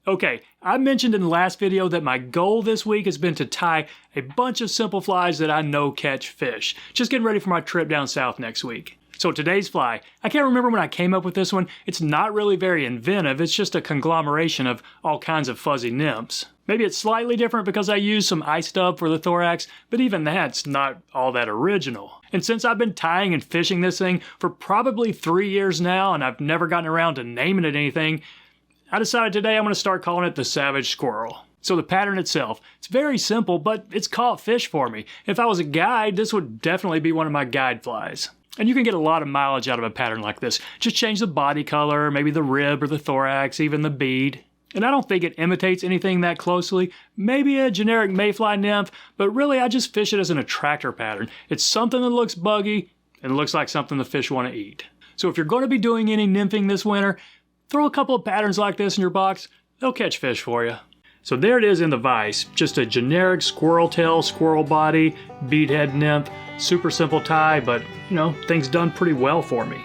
Okay, I mentioned in the last video that my goal this week has been to tie a bunch of simple flies that I know catch fish. Just getting ready for my trip down south next week. So today's fly, I can't remember when I came up with this one. It's not really very inventive, it's just a conglomeration of all kinds of fuzzy nymphs. Maybe it's slightly different because I used some ice stub for the thorax, but even that's not all that original. And since I've been tying and fishing this thing for probably 3 years now and I've never gotten around to naming it anything, I decided today I'm going to start calling it the Savage Squirrel. So the pattern itself, it's very simple, but it's caught fish for me. If I was a guide, this would definitely be one of my guide flies. And you can get a lot of mileage out of a pattern like this. Just change the body color, maybe the rib or the thorax, even the bead. And I don't think it imitates anything that closely. Maybe a generic mayfly nymph, but really I just fish it as an attractor pattern. It's something that looks buggy and looks like something the fish want to eat. So if you're going to be doing any nymphing this winter, throw a couple of patterns like this in your box. They'll catch fish for you. So there it is in the vise. Just a generic squirrel tail, squirrel body, bead head nymph. Super simple tie, but you know, things done pretty well for me.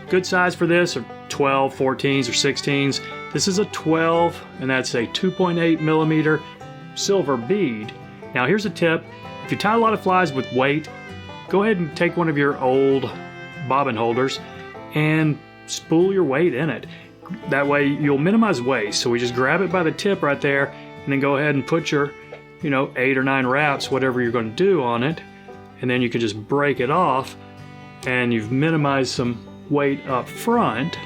Good size for this are 12, 14s, or 16s. This is a 12, and that's a 2.8 millimeter silver bead. Now here's a tip. If you tie a lot of flies with weight, go ahead and take one of your old bobbin holders and spool your weight in it. That way you'll minimize waste. So we just grab it by the tip right there and then go ahead and put your, 8 or 9 wraps, whatever you're going to do on it. And then you can just break it off and you've minimized some weight up front.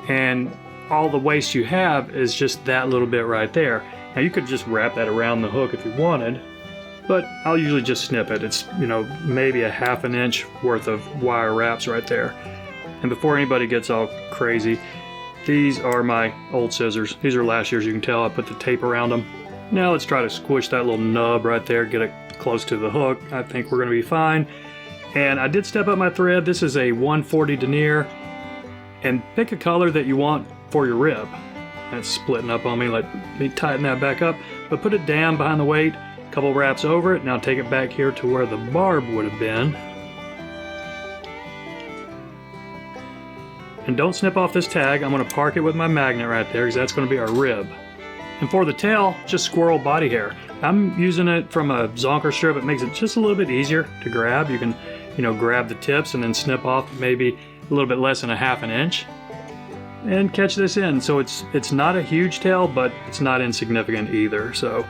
And all the waste you have is just that little bit right there. Now you could just wrap that around the hook if you wanted, but I'll usually just snip it. It's, maybe a ½ an inch worth of wire wraps right there. And before anybody gets all crazy, these are my old scissors. These are last year's, you can tell I put the tape around them. Now let's try to squish that little nub right there, get it close to the hook. I think we're gonna be fine. And I did step up my thread. This is a 140 denier. And pick a color that you want for your rib. That's splitting up on me, let me tighten that back up. But put it down behind the weight, a couple wraps over it. Now take it back here to where the barb would have been. And don't snip off this tag. I'm going to park it with my magnet right there because that's going to be our rib. And for the tail, just squirrel body hair. I'm using it from a zonker strip. It makes it just a little bit easier to grab. You can, grab the tips and then snip off maybe a little bit less than ½ an inch. And catch this in. So it's not a huge tail, but it's not insignificant either. So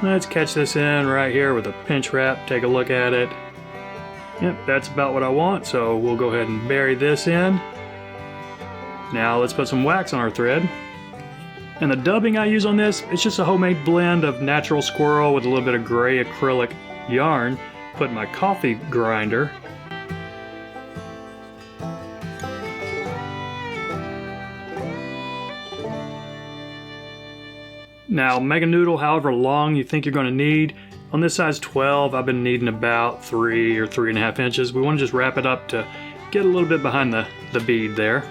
let's catch this in right here with a pinch wrap. Take a look at it. Yep, that's about what I want. So we'll go ahead and bury this in. Now let's put some wax on our thread. And the dubbing I use on this, it's just a homemade blend of natural squirrel with a little bit of gray acrylic yarn. Put in my coffee grinder. Now make a noodle however long you think you're going to need. On this size 12, I've been needing about 3 or 3.5 inches. We want to just wrap it up to get a little bit behind the bead there.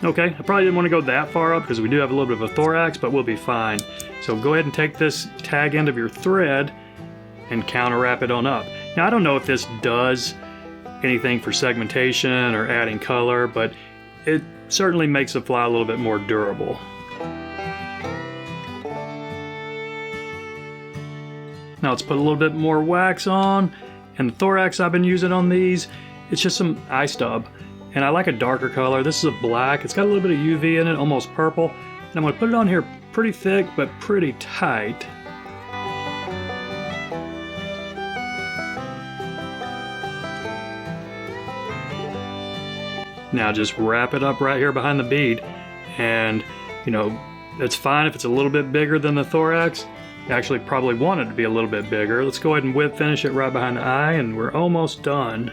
Okay, I probably didn't want to go that far up because we do have a little bit of a thorax, but we'll be fine. So go ahead and take this tag end of your thread and counter wrap it on up. Now I don't know if this does anything for segmentation or adding color, but it certainly makes the fly a little bit more durable. Now let's put a little bit more wax on, and the thorax I've been using on these, it's just some ice stub. And I like a darker color. This is a black. It's got a little bit of UV in it, almost purple. And I'm going to put it on here pretty thick, but pretty tight. Now just wrap it up right here behind the bead. And, it's fine if it's a little bit bigger than the thorax. I actually probably want it to be a little bit bigger. Let's go ahead and whip finish it right behind the eye, and we're almost done.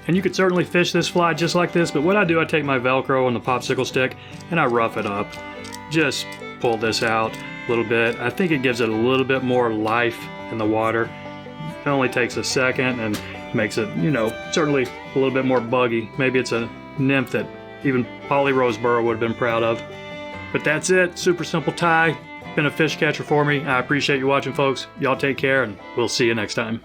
And you could certainly fish this fly just like this, but what I do, I take my Velcro and the popsicle stick and I rough it up. Just pull this out a little bit. I think it gives it a little bit more life in the water. It only takes a second and makes it, certainly a little bit more buggy. Maybe it's a nymph that even Polly Roseboro would have been proud of. But that's it, super simple tie. Been a fish catcher for me. I appreciate you watching, folks. Y'all take care and we'll see you next time.